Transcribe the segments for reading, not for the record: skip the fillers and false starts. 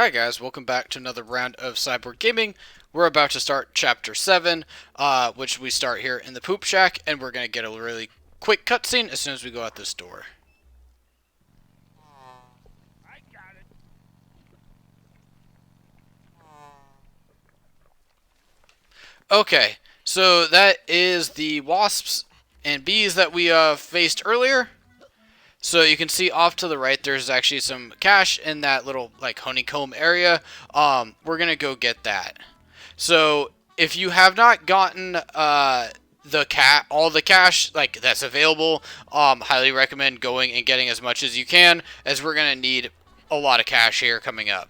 Alright guys, welcome back to another round of Cyborg Gaming. We're about to start Chapter 7, which we start here in the Poop Shack, and we're going to get a really quick cutscene as soon as we go out this door. I got it. Okay, so that is the wasps and bees that we faced earlier. So you can see off to the right, there's actually some cash in that little like honeycomb area. We're gonna go get that. So if you have not gotten all the cash like that's available, highly recommend going and getting as much as you can, as we're gonna need a lot of cash here coming up.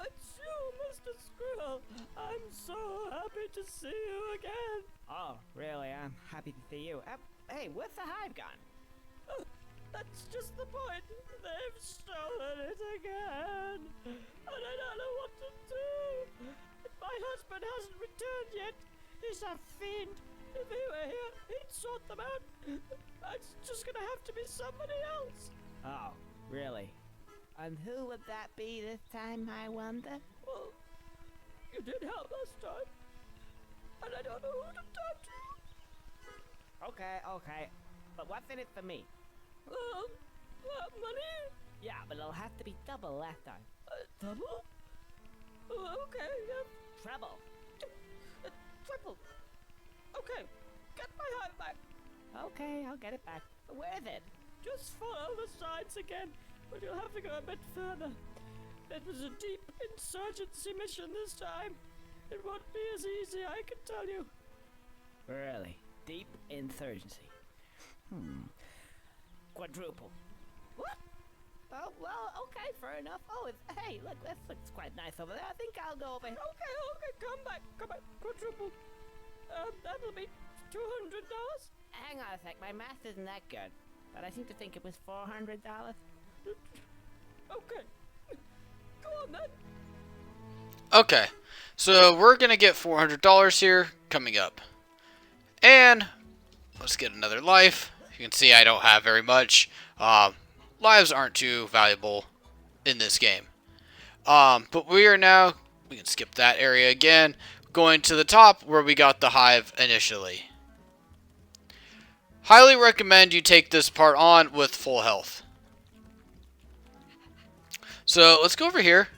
It's you, Mr. Squirrel. I'm so happy to see you again. Oh, really? I'm happy to see you. Hey, where's the hive gone? That's just the point. They've stolen it again. And I don't know what to do. My husband hasn't returned yet. He's a fiend. If he were here, he'd sort them out. It's just gonna have to be somebody else. Oh, really? And who would that be this time, I wonder? Well, you did help last time. And I don't know who to talk to. Okay. But what's in it for me? Money? Yeah, but it'll have to be double last time. Double? Okay, yeah. Treble. Triple. Okay, get my hive back. Okay, I'll get it back. Where is it? Just follow the signs again, but you'll have to go a bit further. It was a deep insurgency mission this time. It won't be as easy, I can tell you. Really? Deep insurgency. Quadruple. What? Oh, well, okay, fair enough. Oh, hey, look, this looks quite nice over there. I think I'll go over here. Okay, come back. Quadruple. That'll be $200. Hang on a sec, my math isn't that good. But I seem to think it was $400. Okay. Go on then. Okay, so we're gonna get $400 here coming up, and let's get another life. You can see I don't have very much. Lives aren't too valuable in this game. But we can skip that area again, going to the top where we got the hive initially. Highly recommend you take this part on with full health. So let's go over here.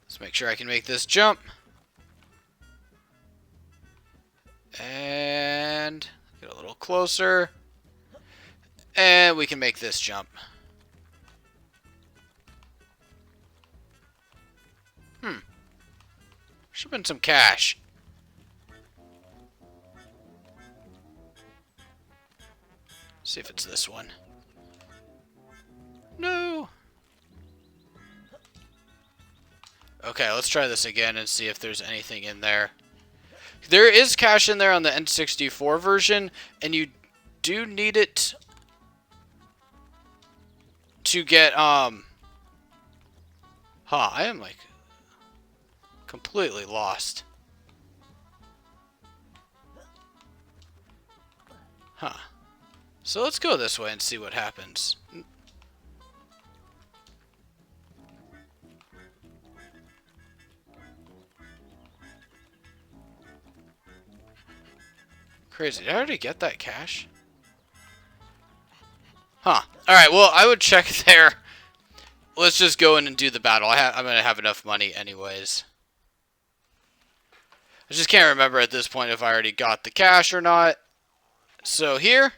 Let's make sure I can make this jump. And get a little closer. And we can make this jump. Should have been some cash. See if it's this one. No. Okay, let's try this again and see if there's anything in there. There is cash in there on the N64 version, and you do need it to get, I am, like, completely lost. So let's go this way and see what happens. Crazy. Did I already get that cash? Alright, well, I would check there. Let's just go in and do the battle. I'm going to have enough money anyways. I just can't remember at this point if I already got the cash or not. So here,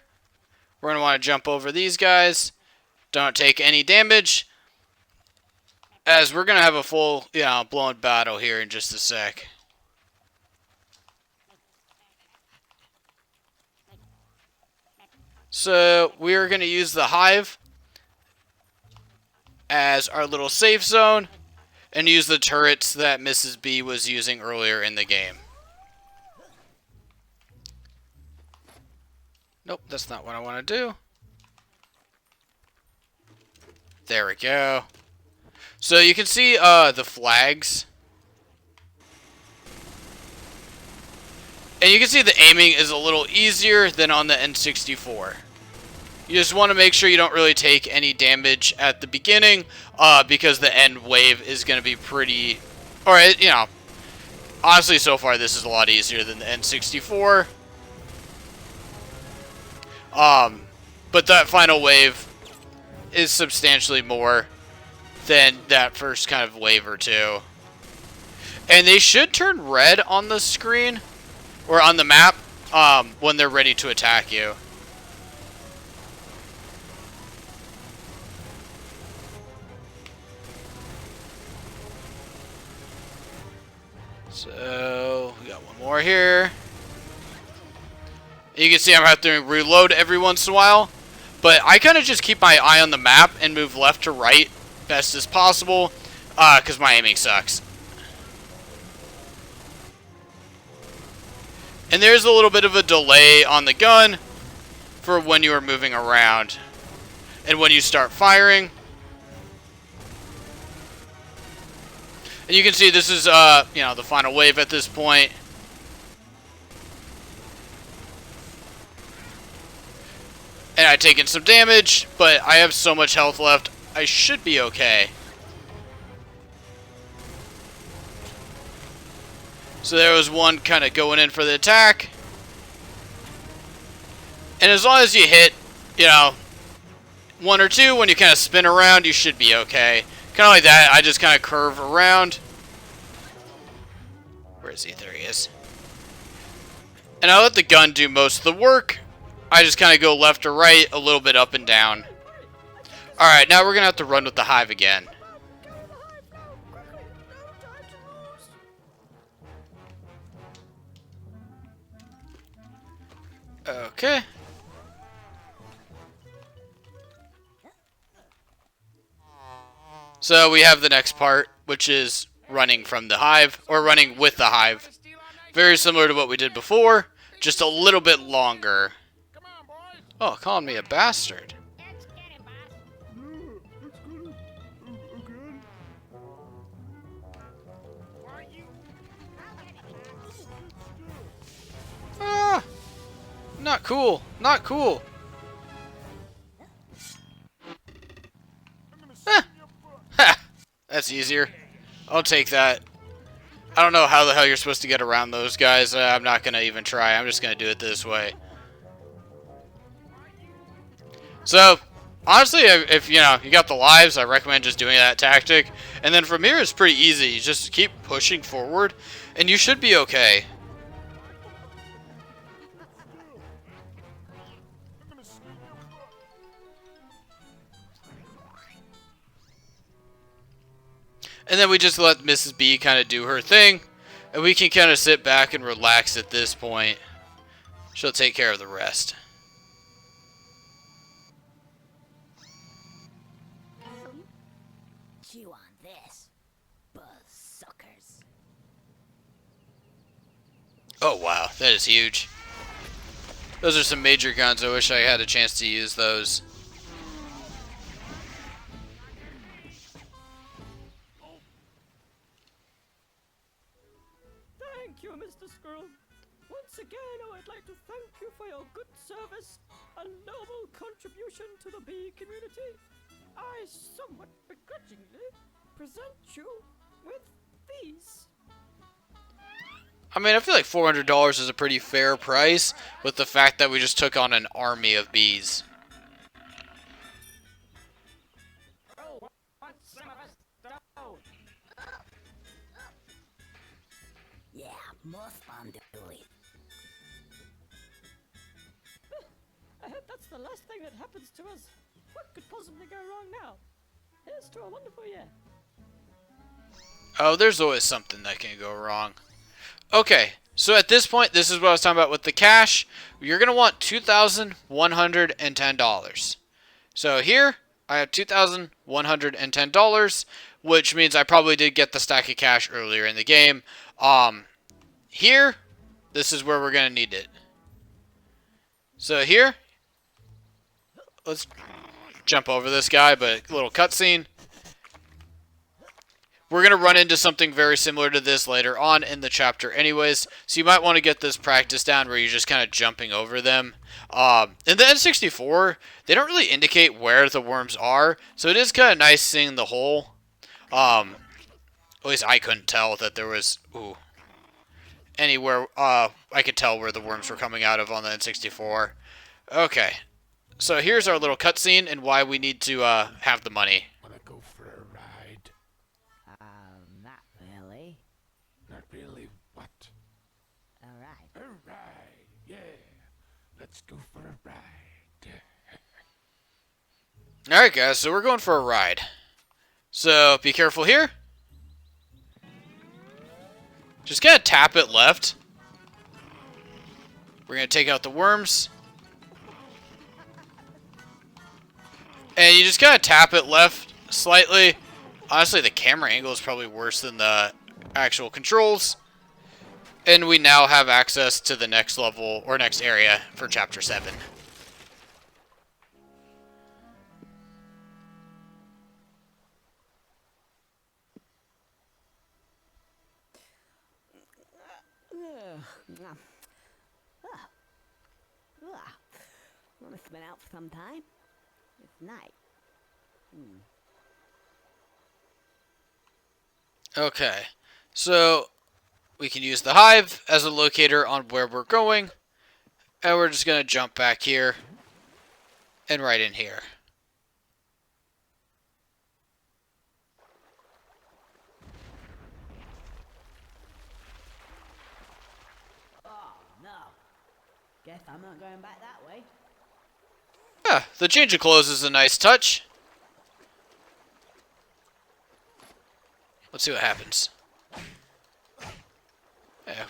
we're going to want to jump over these guys. Don't take any damage, as we're going to have a full, blown battle here in just a sec. So we're going to use the hive as our little safe zone and use the turrets that Mrs. B was using earlier in the game. Nope, that's not what I want to do. There we go. So you can see the flags. And you can see the aiming is a little easier than on the N64. You just want to make sure you don't really take any damage at the beginning, because the end wave is going to be pretty... Or, you know, honestly, so far this is a lot easier than the N64. But that final wave is substantially more than that first kind of wave or two. And they should turn red on the screen, or on the map, when they're ready to attack you. So, we got one more here. You can see I'm having to reload every once in a while. But I kind of just keep my eye on the map and move left to right best as possible, because my aiming sucks. And there's a little bit of a delay on the gun for when you are moving around and when you start firing. And you can see this is, you know, the final wave at this point. And I've taken some damage, but I have so much health left, I should be okay. So there was one kind of going in for the attack. And as long as you hit, you know, one or two when you kind of spin around, you should be okay. Kind of like that, I just kind of curve around. Where is he? There he is. And I let the gun do most of the work. I just kind of go left or right, a little bit up and down. Alright, now we're going to have to run with the hive again. Okay. So we have the next part, which is running from the hive, or running with the hive. Very similar to what we did before, just a little bit longer. Oh, calling me a bastard. Ah! Not cool. Not cool. Ha! That's easier. I'll take that. I don't know how the hell you're supposed to get around those guys. I'm not going to even try. I'm just going to do it this way. So, honestly, if you know, you got the lives, I recommend just doing that tactic. And then from here, it's pretty easy. You just keep pushing forward, and you should be okay. And then we just let Mrs. B kind of do her thing. And we can kind of sit back and relax at this point. She'll take care of the rest. Chew on this, buzzsuckers. Oh wow, that is huge. Those are some major guns. I wish I had a chance to use those. Thank you, Mr. Squirrel. Once again, I would like to thank you for your good service and noble contribution to the bee community. I somewhat begrudgingly present you with these. I mean, I feel like $400 is a pretty fair price with the fact that we just took on an army of bees. Oh, want some of us don't. Yeah, most fun to do it. I hope that's the last thing that happens to us. What could possibly go wrong now? Here's to a wonderful year. Oh, there's always something that can go wrong. Okay, so at this point, this is what I was talking about with the cash. You're going to want $2,110. So here, I have $2,110, which means I probably did get the stack of cash earlier in the game. Here, this is where we're going to need it. So here, let's jump over this guy, but a little cutscene. we're going to run into something very similar to this later on in the chapter anyways, so you might want to get this practice down where you're just kind of jumping over them. In the N64, they don't really indicate where the worms are, so it is kind of nice seeing the hole. At least I couldn't tell that there was anywhere I could tell where the worms were coming out of on the N64. Okay, so here's our little cutscene and why we need to have the money. Wanna go for a ride? Not really. Not really. What? Alright. A ride. Yeah. Let's go for a ride. Alright guys, so we're going for a ride. So be careful here. Just gotta tap it left. We're gonna take out the worms. And you just gotta tap it left slightly. Honestly, the camera angle is probably worse than the actual controls. And we now have access to the next level, or next area, for Chapter 7. Must have been out for some time. It's night. Okay, so we can use the hive as a locator on where we're going. And we're just going to jump back here and right in here. Oh, no. Guess I'm not going back that way. Yeah, the change of clothes is a nice touch. Let's see what happens.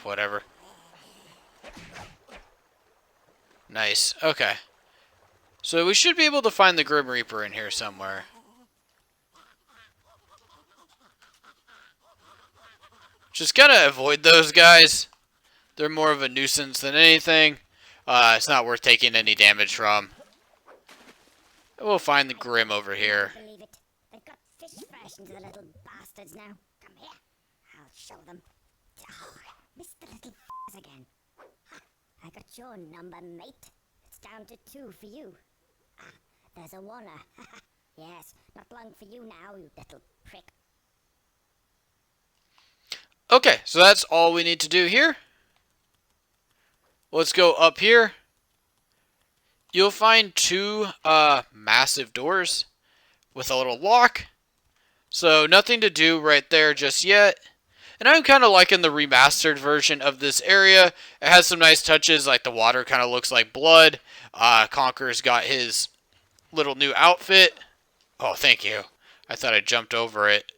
Whatever. Nice. Okay. So we should be able to find the Grim Reaper in here somewhere. Just gotta avoid those guys. They're more of a nuisance than anything. It's not worth taking any damage from. We'll find the Grim over here. Believe it. They've got fish versions of the little bastards now. Come here. I'll show them. Oh, missed the little again. I got your number, mate. It's down to 2 for you. There's a 1. Yes, not long for you now, you little prick. Okay, so that's all we need to do here. Let's go up here. You'll find 2 massive doors with a little lock. So nothing to do right there just yet. And I'm kind of liking the remastered version of this area. It has some nice touches, like the water kind of looks like blood. Conker's got his little new outfit. Oh, thank you. I thought I jumped over it.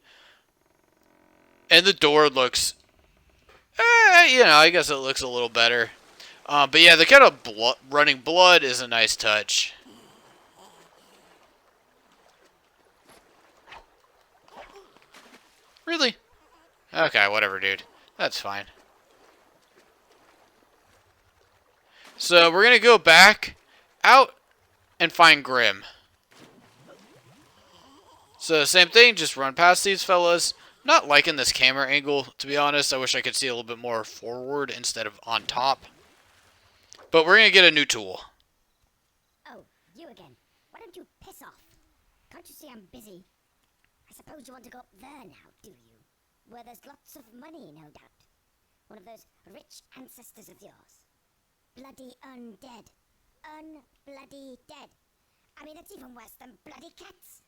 And the door looks, I guess it looks a little better. But yeah, the kind of running blood is a nice touch. Really? Okay, whatever, dude. That's fine. So we're going to go back out and find Grim. So same thing, just run past these fellas. Not liking this camera angle, to be honest. I wish I could see a little bit more forward instead of on top. But we're going to get a new tool. Oh, you again. Why don't you piss off? Can't you see I'm busy? I suppose you want to go up there now, do you? Where there's lots of money, no doubt. One of those rich ancestors of yours. Bloody undead. Unbloody dead. I mean, it's even worse than bloody cats.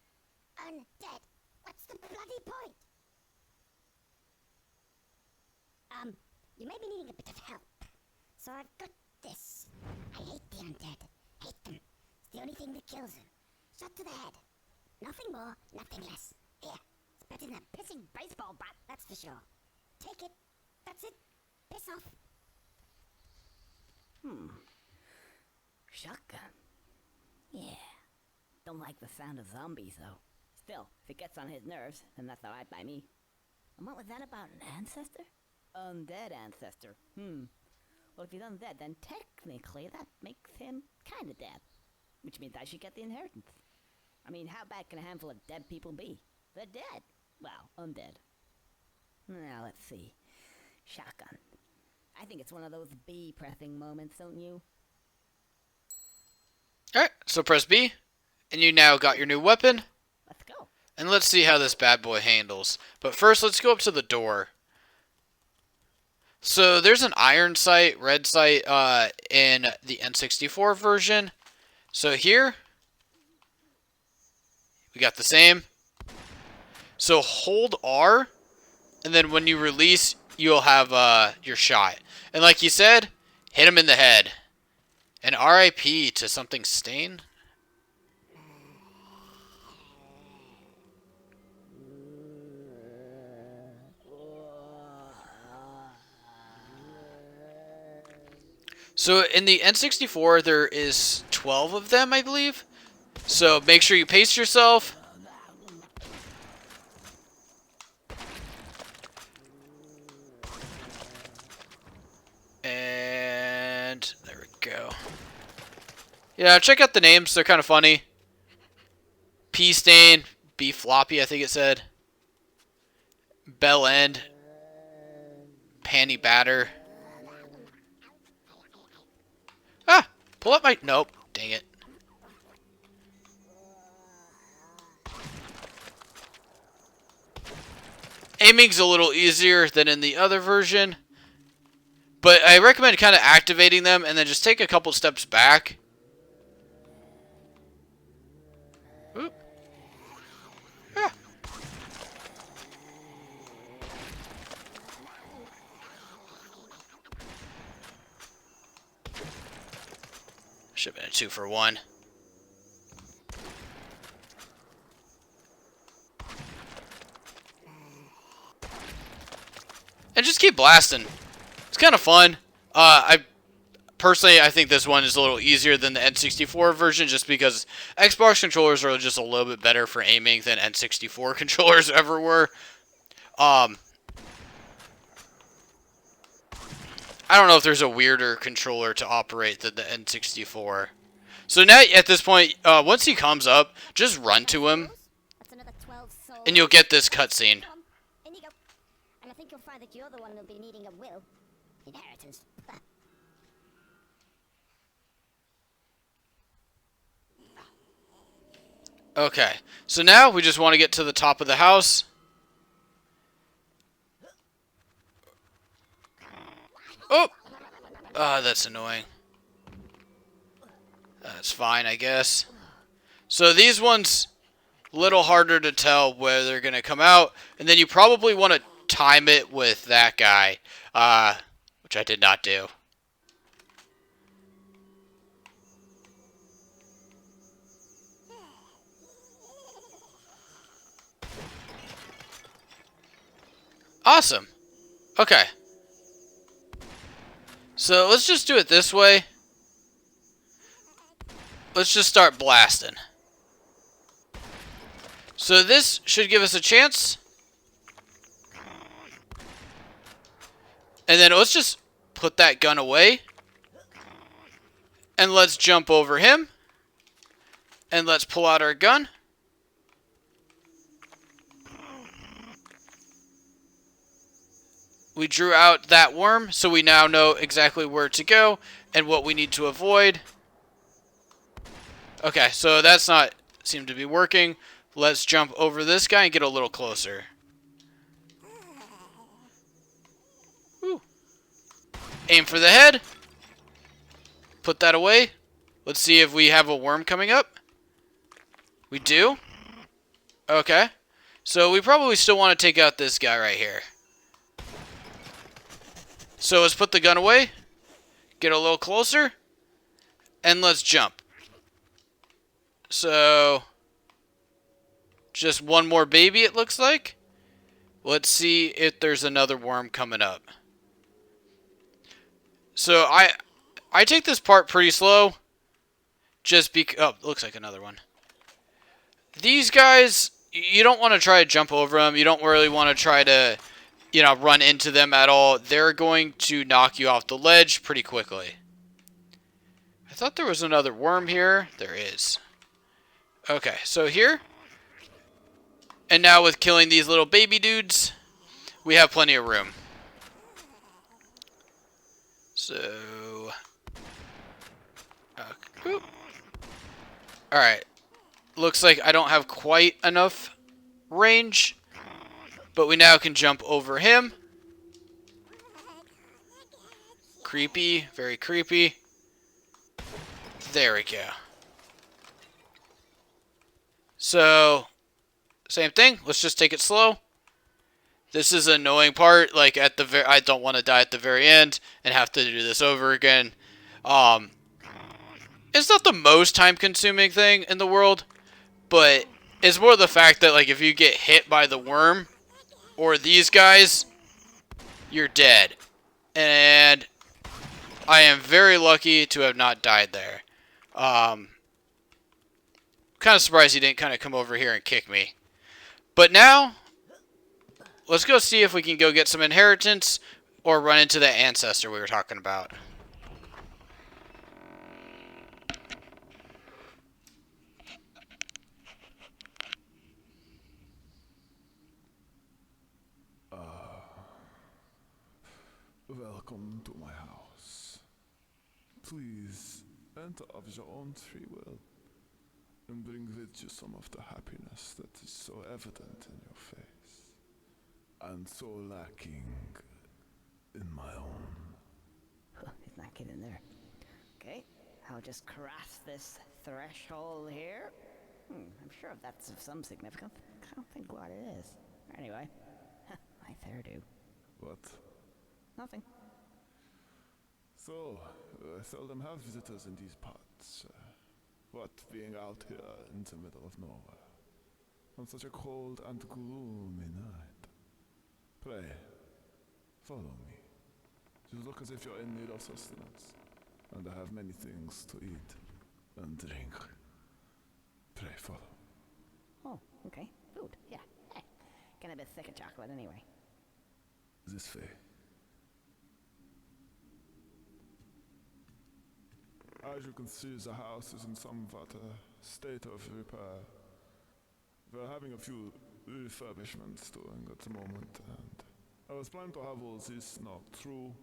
Undead. What's the bloody point? You may be needing a bit of help. So I've got this. I hate the undead. Hate them. It's the only thing that kills them. Shot to the head. Nothing more, nothing less. Here. It's better than a pissing baseball bat, that's for sure. Take it. That's it. Piss off. Shotgun. Yeah. Don't like the sound of zombies, though. Still, if it gets on his nerves, then that's alright by me. And what was that about an ancestor? Undead ancestor. Well, if he's undead, then technically that makes him kinda dead. Which means I should get the inheritance. I mean, how bad can a handful of dead people be? They're dead. Well, undead. Now, let's see. Shotgun. I think it's one of those bee pressing moments, don't you? Alright, so press B, and you now got your new weapon. Let's go. And let's see how this bad boy handles. But first, let's go up to the door. So there's an iron sight, red sight in the N64 version. So here, we got the same. So hold R, and then when you release, you'll have your shot. And like you said, hit him in the head. And RIP to something stain. So in the N64, there is 12 of them, I believe. So make sure you pace yourself. And there we go. Yeah, check out the names. They're kind of funny. P Stain, B Floppy, I think it said. Bell End. Panty Batter. Ah! Pull up my... Nope. Dang it. Aiming's a little easier than in the other version. But I recommend kind of activating them and then just take a couple steps back. Oop. Ah. Should have been a 2-for-1. And just keep blasting. It's kind of fun. I think this one is a little easier than the N64 version just because Xbox controllers are just a little bit better for aiming than N64 controllers ever were. I don't know if there's a weirder controller to operate than the N64. So now, at this point, once he comes up, just run to him, That's another 12 souls. and you'll get this cutscene. Come on, in you go. And I think you'll find that you're the one who'll be needing a will. Inheritance. Okay, so now we just want to get to the top of the house. Oh! That's annoying. That's fine, I guess. So these ones, a little harder to tell where they're going to come out. And then you probably want to time it with that guy, which I did not do. Awesome. Okay. So let's just do it this way. Let's just start blasting. So this should give us a chance. And then let's just put that gun away. And let's jump over him. And let's pull out our gun. We drew out that worm, so we now know exactly where to go and what we need to avoid. Okay, so that's not seem to be working. Let's jump over this guy and get a little closer. Woo. Aim for the head. Put that away. Let's see if we have a worm coming up. We do. Okay. So we probably still want to take out this guy right here. So let's put the gun away, get a little closer, and let's jump. So, just one more baby it looks like. Let's see if there's another worm coming up. So I take this part pretty slow, just because, oh, looks like another one. These guys, you don't want to try to jump over them. You don't really want to try to, you know, run into them at all. They're going to knock you off the ledge pretty quickly. I thought there was another worm here. There is. Okay, so here. And now with killing these little baby dudes, we have plenty of room. So, alright. Looks like I don't have quite enough range, but we now can jump over him. Creepy, very creepy. There we go. So, same thing. Let's just take it slow. This is an annoying part. Like at the I don't want to die at the very end and have to do this over again. It's not the most time-consuming thing in the world, but it's more the fact that like if you get hit by the worm or these guys, you're dead. And I am very lucky to have not died there. Kind of surprised he didn't kind of come over here and kick me. But now, let's go see if we can go get some inheritance or run into the ancestor we were talking about. Welcome to my house. Please enter of your own free will and bring with you some of the happiness that is so evident in your face and so lacking in my own. He's not getting there. Okay, I'll just cross this threshold here. I'm sure that's of some significance. I don't think what it is. Anyway, my hairdo. What? Nothing. So, I seldom have visitors in these parts. What, being out here in the middle of nowhere, on such a cold and gloomy night? Pray, follow me. You look as if you're in need of sustenance, and I have many things to eat and drink. Pray, follow. Oh, okay. Food, yeah. Hey, getting a bit thick of chocolate anyway. This way. As you can see, the house is in somewhat a state of repair. We're having a few refurbishments doing at the moment, and I was planning to have all this knocked through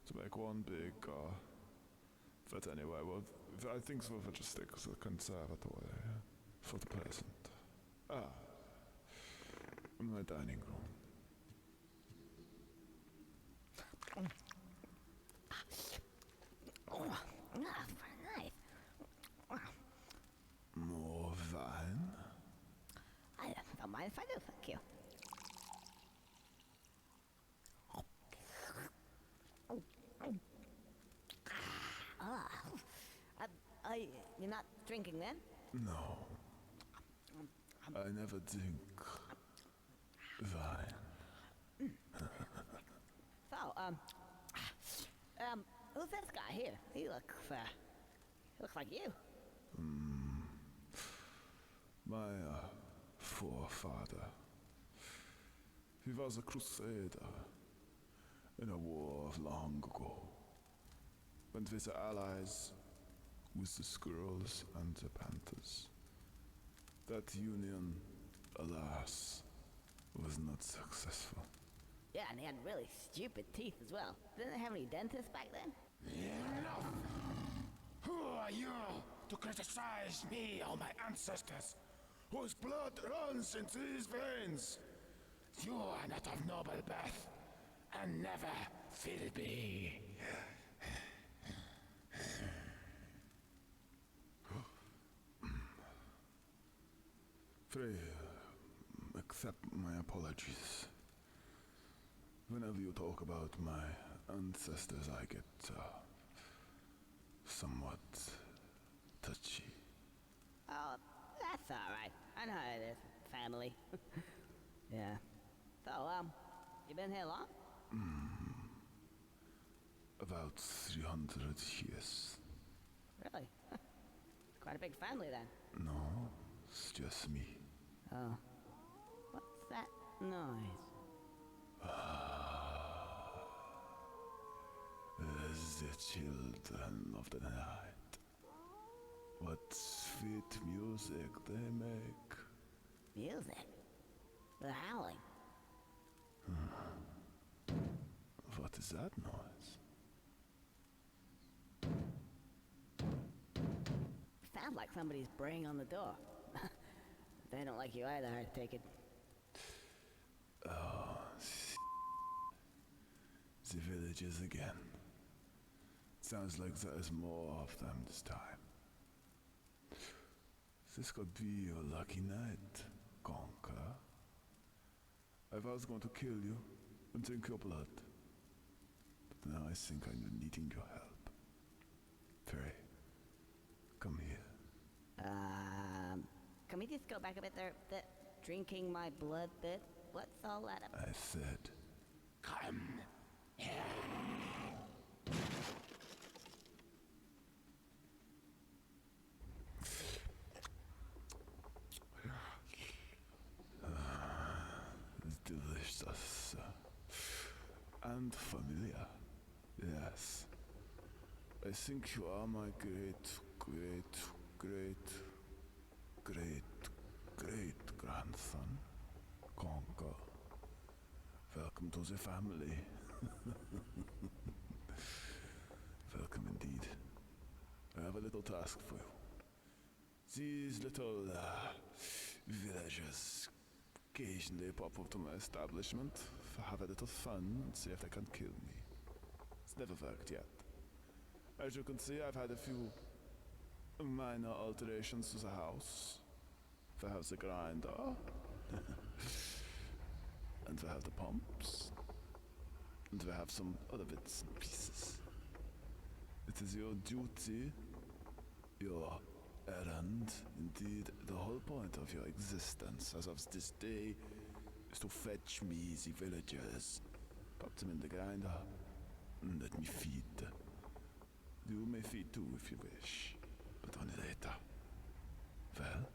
to make one big, but anyway, well, I think so we'll just stick to the conservatory for the present. My dining room. Nice. More wine? I don't mind if I do, thank you. You're not drinking then? No. I never drink wine. So, who's this guy here? He looks like you. My forefather. He was a crusader in a war of long ago. Went with the allies, with the squirrels and the panthers. That union, alas, was not successful. Yeah, and he had really stupid teeth as well. Didn't they have any dentists back then? Enough! Who are you to criticize me or my ancestors, whose blood runs in these veins? You are not of noble birth, and never will be. Pray, accept my apologies. Whenever you talk about my ancestors, I get somewhat touchy. Oh, that's alright. I know how it is. Family. Yeah. So, you been here long? About 300 years. Really? Quite a big family then. No, it's just me. Oh. What's that noise? The children of the night. What sweet music they make. Music? They're howling. that noise? Sounds like somebody's braying on the door. They don't like you either, I take it. Oh, the villagers again. Sounds like there is more of them this time. This could be your lucky night, Conker. I was going to kill you and drink your blood. But now I think I'm needing your help. Pray, come here. Can we just go back a bit there? The drinking my blood bit? What's all that about? I said, come here. It's delicious and familiar. Yes. I think you are my great grandson, Conker. Welcome to the family. Welcome indeed. I have a little task for you. These little villagers occasionally pop up to my establishment to have a little fun and see if they can kill me. It's never worked yet. As you can see, I've had a few minor alterations to the house. We have the grinder, and we have the pumps, and we have some other bits and pieces. It is your duty, your errand, indeed the whole point of your existence as of this day, is to fetch me the villagers, pop them in the grinder, and let me feed. You may feed too if you wish, but only later. Well?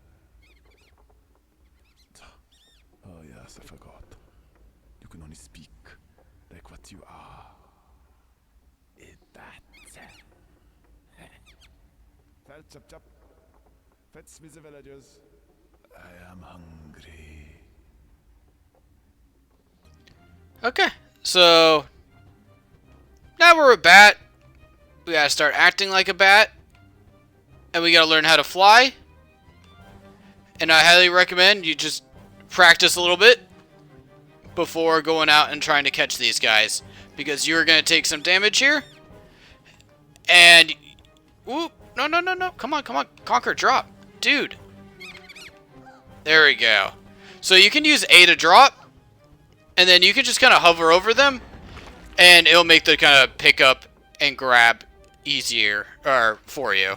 Oh yes, I forgot. You can only speak like what you are. Is that? Well, chop chop. Fetch me the villagers. I am hungry. Okay, so now we're a bat. We gotta start acting like a bat. And we gotta learn how to fly. And I highly recommend you just practice a little bit before going out and trying to catch these guys. Because you're gonna take some damage here. And... Whoop! No, no, no, no. Come on, come on. Conker, drop. Dude. There we go. So you can use A to drop. And then you can just kind of hover over them. And it'll make the kind of pick up and grab easier for you.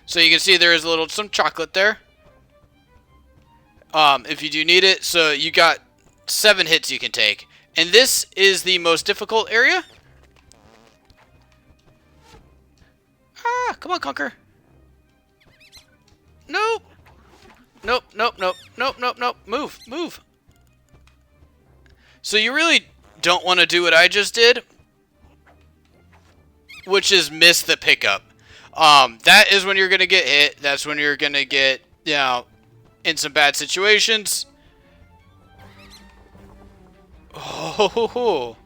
So you can see there is some chocolate there. If you do need it. So you got 7 hits you can take. And this is the most difficult area. Ah, come on, Conker. Nope. Nope, nope, nope, nope, nope, nope. Move, move. So you really don't want to do what I just did, which is miss the pickup. That is when you're going to get hit. That's when you're going to get, you know, in some bad situations. Oh,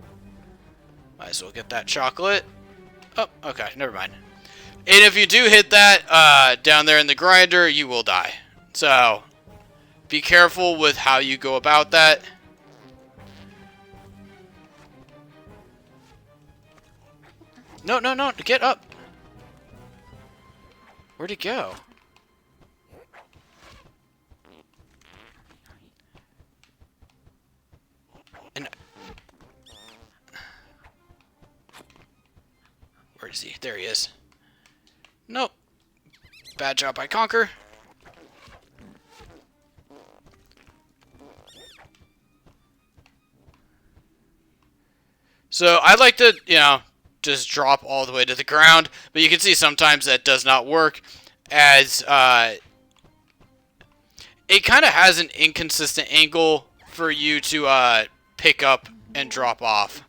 might as well get that chocolate. Oh, okay, never mind. And if you do hit that down there in the grinder, you will die. So, be careful with how you go about that. No, no, no, get up. Where'd it go? And where is he? There he is. Nope. Bad job by Conker. So I'd like to, you know, just drop all the way to the ground, but you can see sometimes that does not work, as it kind of has an inconsistent angle for you to pick up and drop off.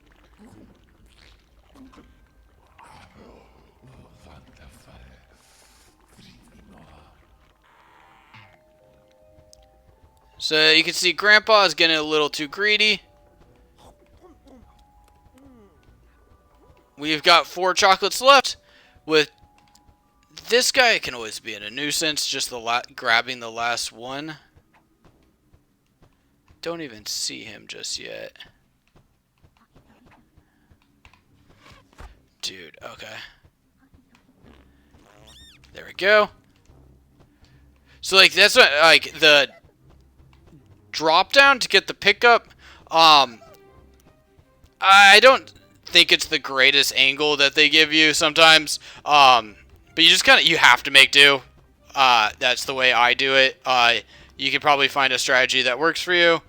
So you can see Grandpa is getting a little too greedy. We've got 4 chocolates left. With this guy, it can always be a nuisance, just grabbing the last one. Don't even see him just yet. Dude, okay. There we go. So, like, that's what, like, the drop down to get the pickup, I don't think it's the greatest angle that they give you sometimes, but you just kind of, you have to make do. That's the way I do it. You can probably find a strategy that works for you.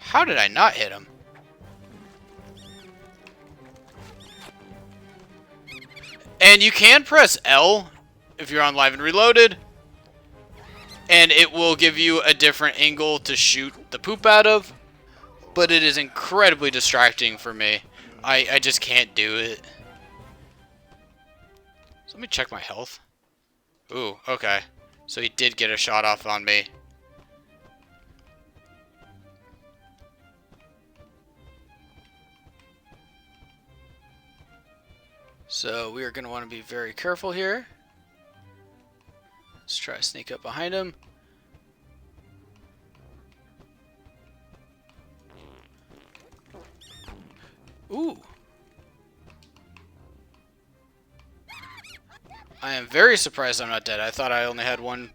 How did I not hit him? And you can press L if you're on Live and Reloaded, and it will give you a different angle to shoot the poop out of, but it is incredibly distracting for me. I just can't do it. So let me check my health. Ooh, okay. So he did get a shot off on me. So we are going to want to be very careful here. Let's try to sneak up behind him. Ooh. I am very surprised I'm not dead. I thought I only had 1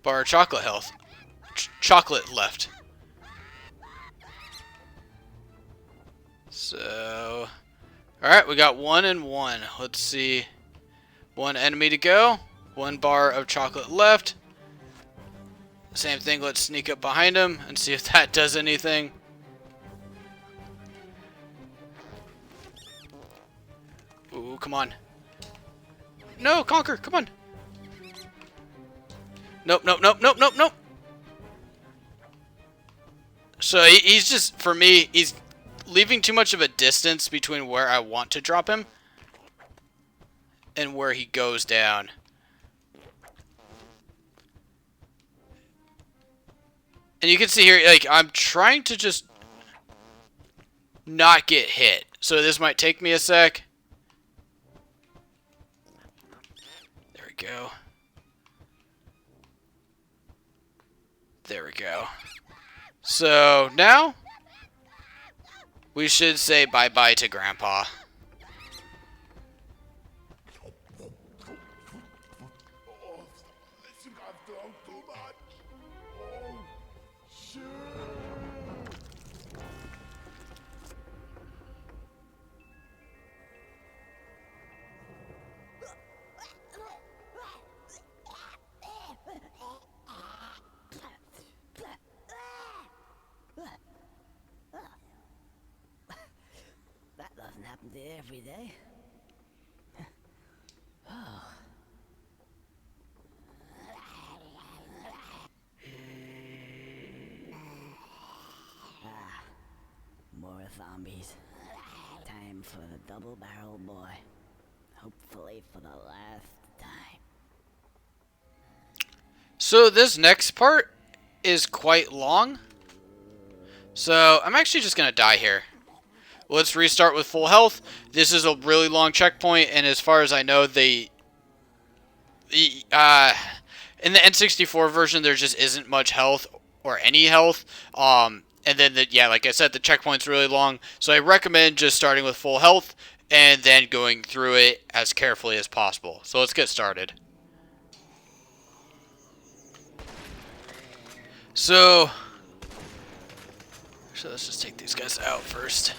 bar of chocolate health. Chocolate left. So... Alright, we got 1 and 1. Let's see. 1 enemy to go. 1 bar of chocolate left. Same thing, let's sneak up behind him and see if that does anything. Ooh, come on. No, Conker, come on. Nope, nope, nope, nope, nope, nope. So he's just, for me, he's leaving too much of a distance between where I want to drop him and where he goes down. And you can see here, like, I'm trying to just not get hit. So this might take me a sec. There we go. There we go. So now we should say bye-bye to Grandpa. I think I've drunk too much. Oh, shit. That doesn't happen to you every day. Oh. More zombies. Time for the double barrel boy. Hopefully for the last time. So this next part is quite long. So I'm actually just going to die here. Let's restart with full health. This is a really long checkpoint, and as far as I know, in the N64 version, there just isn't much health or any health. And then, yeah, like I said, the checkpoint's really long. So I recommend just starting with full health and then going through it as carefully as possible. So let's get started. So let's just take these guys out first.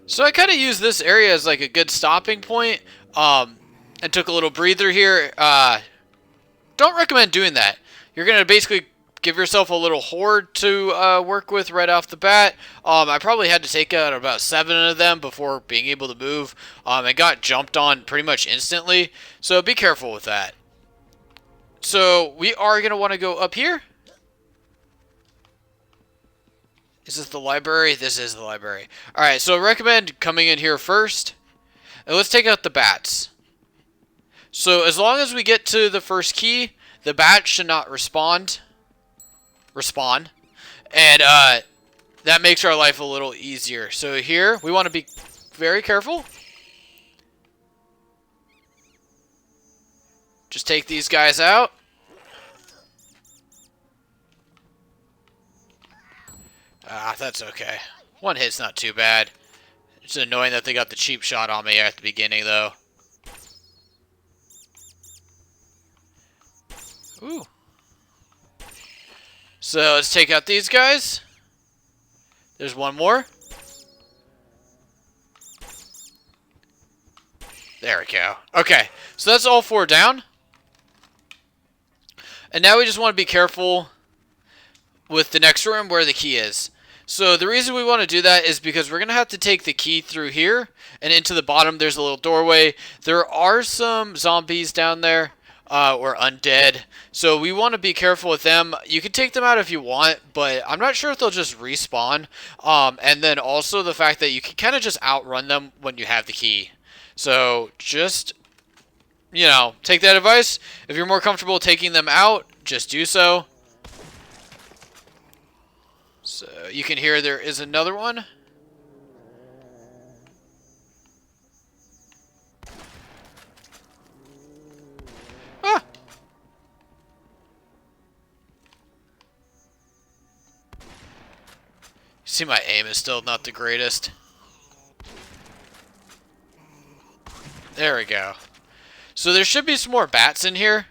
So I kind of used this area as like a good stopping point, and took a little breather here. Don't recommend doing that. You're going to basically give yourself a little horde to work with right off the bat. I probably had to take out about 7 of them before being able to move, and got jumped on pretty much instantly. So be careful with that. So we are going to want to go up here. Is this the library? This is the library. Alright, so I recommend coming in here first. And let's take out the bats. So as long as we get to the first key, the bat should not respawn. And that makes our life a little easier. So here, we want to be very careful. Just take these guys out. Ah, that's okay. One hit's not too bad. It's annoying that they got the cheap shot on me at the beginning, though. Ooh. So, let's take out these guys. There's one more. There we go. Okay, so that's all 4 down. And now we just want to be careful with the next room where the key is. So the reason we want to do that is because we're going to have to take the key through here, and into the bottom there's a little doorway. There are some zombies down there, or undead, so we want to be careful with them. You can take them out if you want, but I'm not sure if they'll just respawn. And then also the fact that you can kind of just outrun them when you have the key. So just, you know, take that advice. If you're more comfortable taking them out, just do so. So you can hear there is another one. Ah! See, my aim is still not the greatest. There we go. So there should be some more bats in here.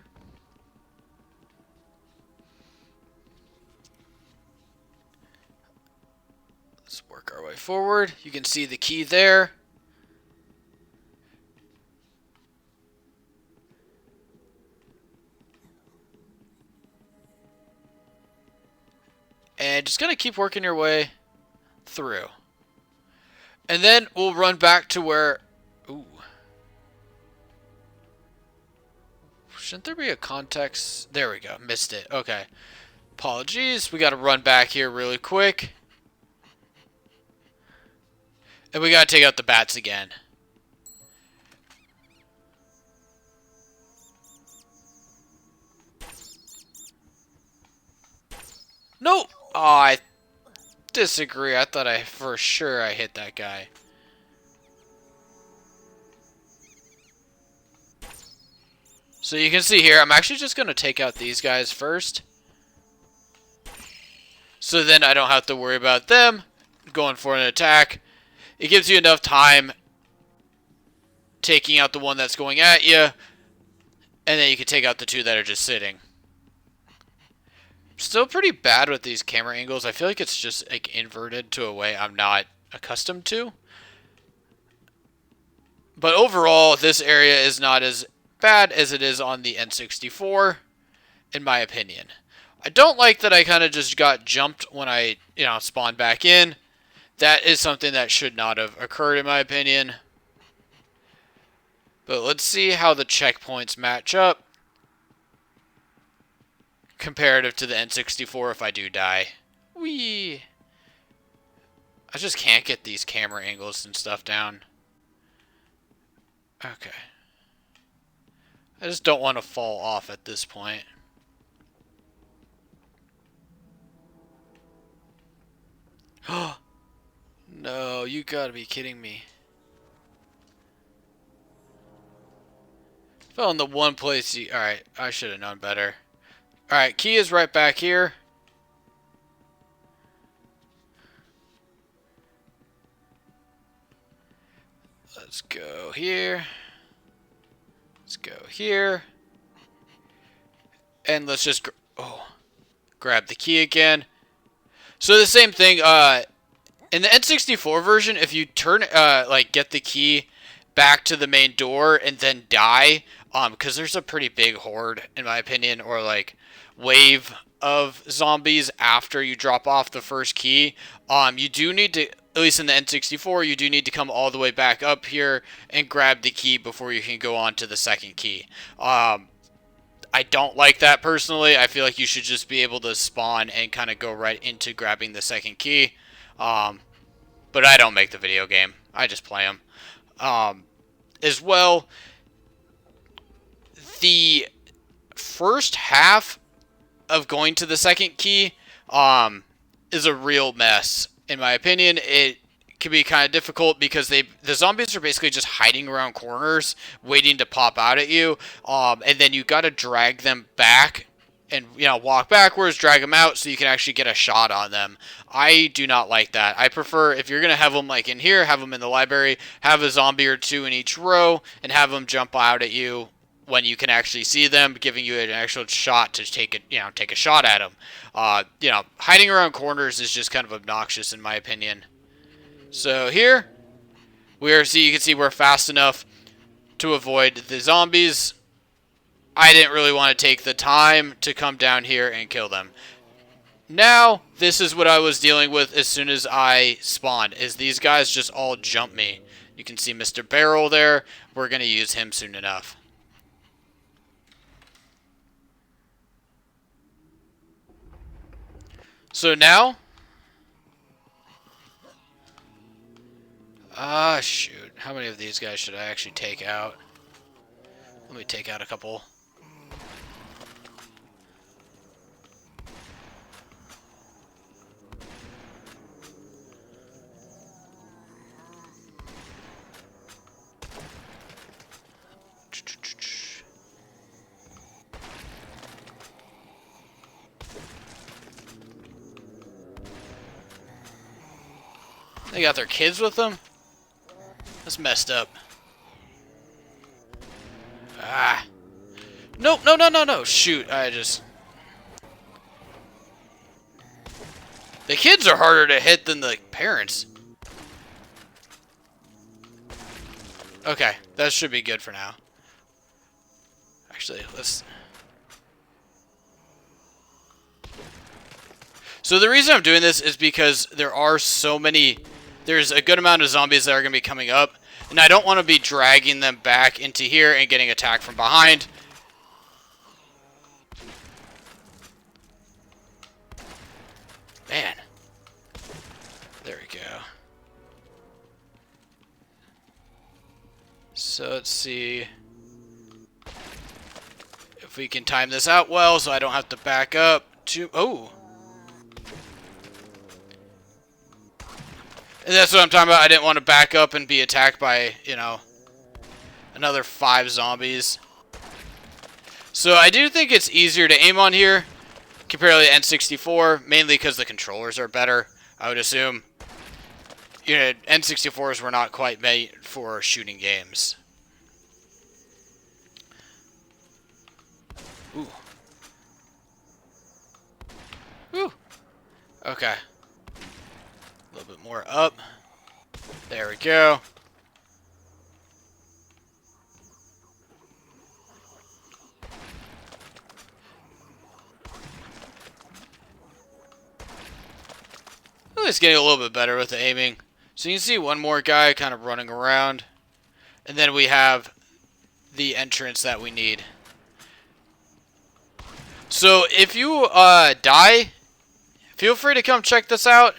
Our way forward. You can see the key there. And just gonna keep working your way through. And then we'll run back to where... Ooh. Shouldn't there be a context? There we go. Missed it. Okay. Apologies. We gotta run back here really quick. And we gotta take out the bats again. No! Oh, I disagree. I thought for sure I hit that guy. So you can see here, I'm actually just gonna take out these guys first. So then I don't have to worry about them going for an attack. It gives you enough time taking out the one that's going at you, and then you can take out the 2 that are just sitting. Still pretty bad with these camera angles. I feel like it's just like inverted to a way I'm not accustomed to. But overall, this area is not as bad as it is on the N64, in my opinion. I don't like that I kind of just got jumped when I, spawned back in. That is something that should not have occurred, in my opinion. But let's see how the checkpoints match up comparative to the N64 if I do die. Whee! I just can't get these camera angles and stuff down. Okay. I just don't want to fall off at this point. Oh! No, you gotta be kidding me. Fell in the one place you... Alright, I should have known better. Alright, key is right back here. Let's go here. Let's go here. And let's just... grab the key again. So the same thing, In the N64 version, if you turn, like, get the key back to the main door and then die, because there's a pretty big horde, in my opinion, or, like, wave of zombies after you drop off the first key, you do need to, at least in the N64, you do need to come all the way back up here and grab the key before you can go on to the second key. I don't like that personally. I feel like you should just be able to spawn and kind of go right into grabbing the second key. But I don't make the video game. I just play them. As well, the first half of going to the second key is a real mess. In my opinion, it can be kind of difficult because the zombies are basically just hiding around corners, waiting to pop out at you, and then you got to drag them back and, you know, walk backwards, drag them out so you can actually get a shot on them. I do not like that. I prefer, if you're going to have them like in here, have them in the library, have a zombie or two in each row, and have them jump out at you when you can actually see them, giving you an actual shot to take a shot at them. Hiding around corners is just kind of obnoxious in my opinion. So here, you can see we're fast enough to avoid the zombies. I didn't really want to take the time to come down here and kill them. Now, this is what I was dealing with as soon as I spawned, is these guys just all jump me. You can see Mr. Barrel there. We're going to use him soon enough. So now, shoot. How many of these guys should I actually take out? Let me take out a couple. They got their kids with them? That's messed up. Ah. No, no, no, no, no. Shoot, The kids are harder to hit than the parents. Okay, that should be good for now. Actually, So the reason I'm doing this is because there's a good amount of zombies that are going to be coming up, and I don't want to be dragging them back into here and getting attacked from behind. Man. There we go. So let's see if we can time this out well so I don't have to back up to... Oh! And that's what I'm talking about. I didn't want to back up and be attacked by, another 5 zombies. So I do think it's easier to aim on here compared to the N64, mainly because the controllers are better, I would assume. N64s were not quite made for shooting games. Ooh. Ooh. Okay. A little bit more up. There we go. Well, it's getting a little bit better with the aiming. So you can see one more guy kind of running around. And then we have the entrance that we need. So if you die, feel free to come check this out.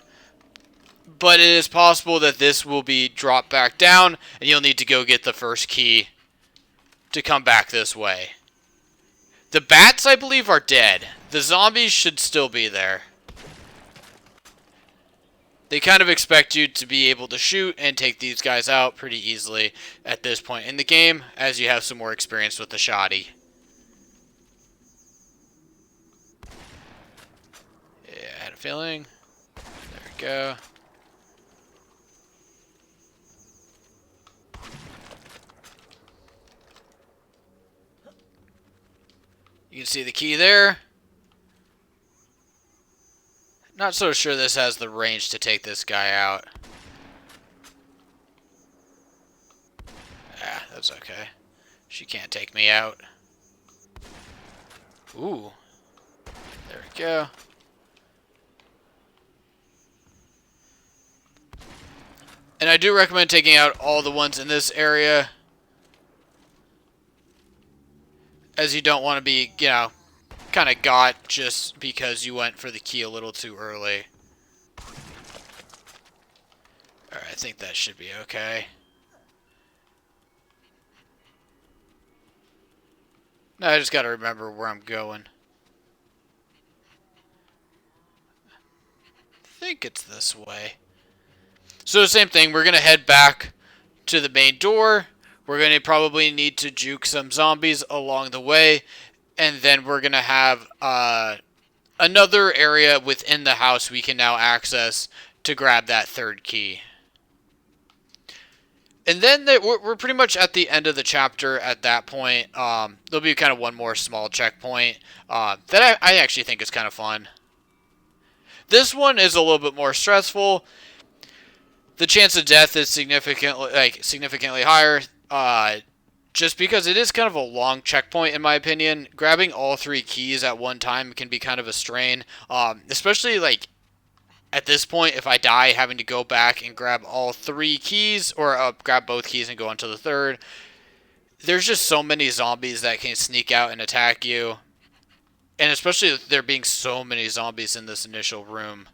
But it is possible that this will be dropped back down, and you'll need to go get the first key to come back this way. The bats, I believe, are dead. The zombies should still be there. They kind of expect you to be able to shoot and take these guys out pretty easily at this point in the game, as you have some more experience with the shotty. Yeah, I had a feeling. There we go. You can see the key there. Not so sure this has the range to take this guy out. Ah, that's okay. She can't take me out. Ooh. There we go. And I do recommend taking out all the ones in this area, as you don't want to be, you know, kind of got just because you went for the key a little too early. Alright, I think that should be okay. Now I just gotta remember where I'm going. I think it's this way. So the same thing, we're gonna head back to the main door. We're gonna probably need to juke some zombies along the way. And then we're going to have another area within the house we can now access to grab that third key. And then we're pretty much at the end of the chapter at that point. There'll be kind of one more small checkpoint that I actually think is kind of fun. This one is a little bit more stressful. The chance of death is significantly higher. Just because it is kind of a long checkpoint, in my opinion. Grabbing all 3 keys at one time can be kind of a strain. Especially, like, at this point, if I die, having to go back and grab all 3 keys, or grab both keys and go on to the third. There's just so many zombies that can sneak out and attack you. And especially there being so many zombies in this initial room.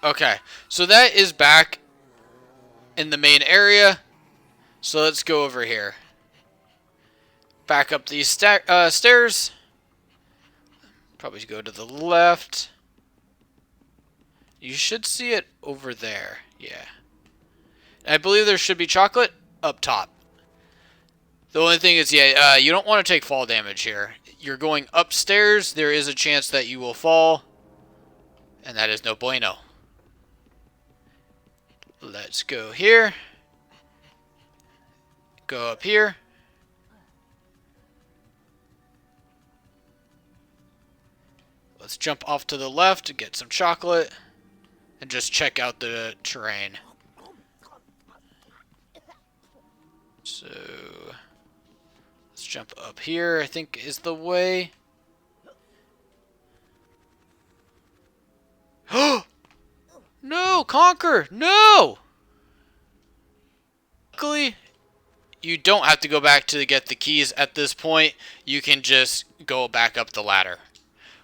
Okay, so that is back in the main area. So let's go over here. Back up these stairs. Probably go to the left. You should see it over there. Yeah. And I believe there should be chocolate up top. The only thing is, yeah, you don't want to take fall damage here. You're going upstairs. There is a chance that you will fall. And that is no bueno. Let's go here. Go up here. Let's jump off to the left to get some chocolate. And just check out the terrain. So, let's jump up here, I think is the way. No, Conker, no! Luckily, you don't have to go back to get the keys at this point. You can just go back up the ladder,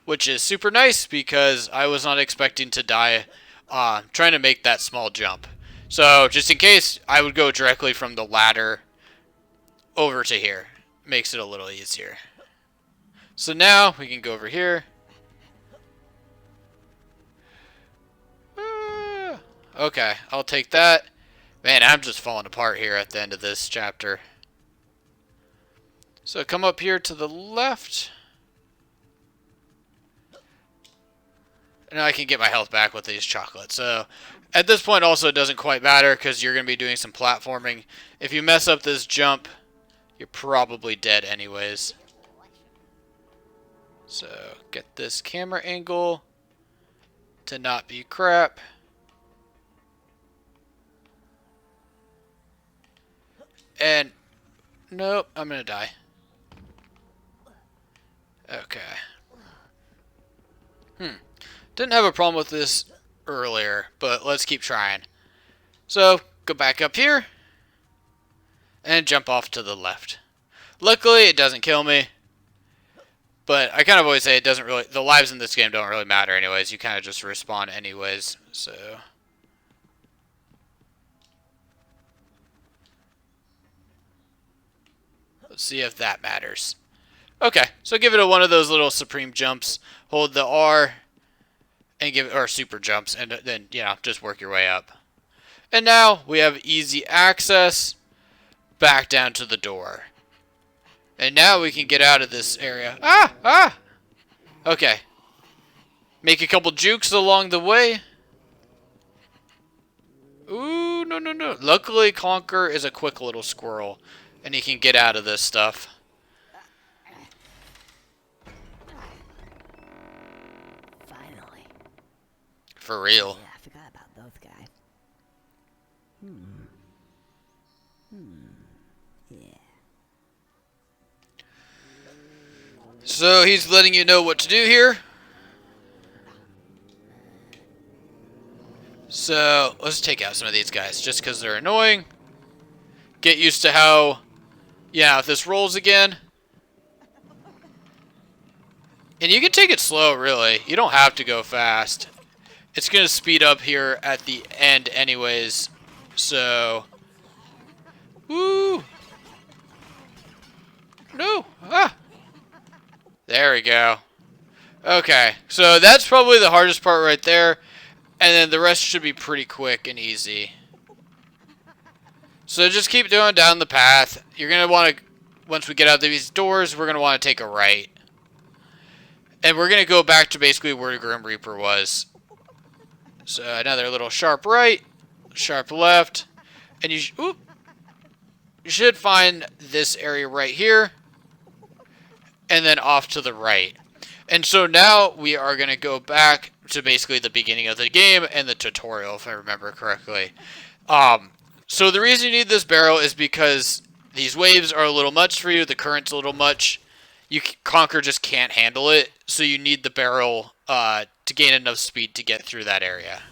which is super nice because I was not expecting to die trying to make that small jump. So, just in case, I would go directly from the ladder over to here. Makes it a little easier. So now, we can go over here. Okay, I'll take that. Man, I'm just falling apart here at the end of this chapter. So come up here to the left. And I can get my health back with these chocolates. So at this point also it doesn't quite matter because you're going to be doing some platforming. If you mess up this jump, you're probably dead anyways. So get this camera angle to not be crap. And, nope, I'm gonna die. Okay. Didn't have a problem with this earlier, but let's keep trying. So, go back up here. And jump off to the left. Luckily, it doesn't kill me. But I kind of always say it doesn't really... The lives in this game don't really matter anyways. You kind of just respawn anyways, so... Let's see if that matters. Okay, so give it one of those little supreme jumps. Hold the R and give it, or super jumps, and then, you know, just work your way up. And now we have easy access back down to the door. And now we can get out of this area. Okay. Make a couple jukes along the way. Ooh, no. Luckily, Conker is a quick little squirrel. And he can get out of this stuff. For real. Yeah, I forgot about those guys. Yeah. So he's letting you know what to do here. So let's take out some of these guys just because they're annoying. Get used to how, yeah, if this rolls again. And you can take it slow, really. You don't have to go fast. It's going to speed up here at the end anyways. So, woo! No! Ah! There we go. Okay, so that's probably the hardest part right there. And then the rest should be pretty quick and easy. So just keep going down the path. You're going to want to, once we get out of these doors, we're going to want to take a right. And we're going to go back to basically where the Grim Reaper was. So another little sharp right, sharp left. And you should find this area right here. And then off to the right. And so now we are going to go back to basically the beginning of the game and the tutorial, if I remember correctly. So the reason you need this barrel is because these waves are a little much for you. The current's a little much. Conker just can't handle it. So you need the barrel to gain enough speed to get through that area.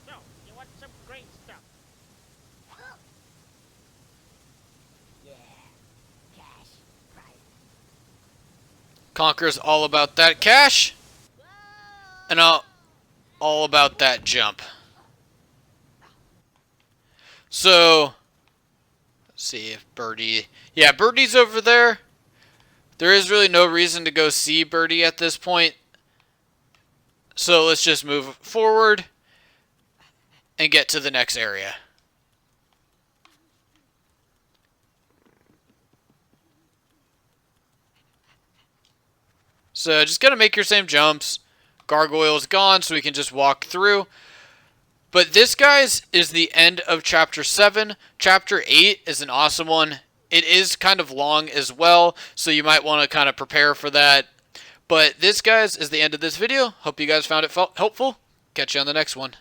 So, you want some great stuff? Yeah. Cash. Right. Conker's all about that cash. And all about that jump. So, let's see if Birdie... Yeah, Birdie's over there. There is really no reason to go see Birdie at this point. So let's just move forward and get to the next area. So just gotta make your same jumps. Gargoyle's gone, so we can just walk through. But this, guys, is the end of Chapter 7. Chapter 8 is an awesome one. It is kind of long as well, so you might want to kind of prepare for that. But this, guys, is the end of this video. Hope you guys found it helpful. Catch you on the next one.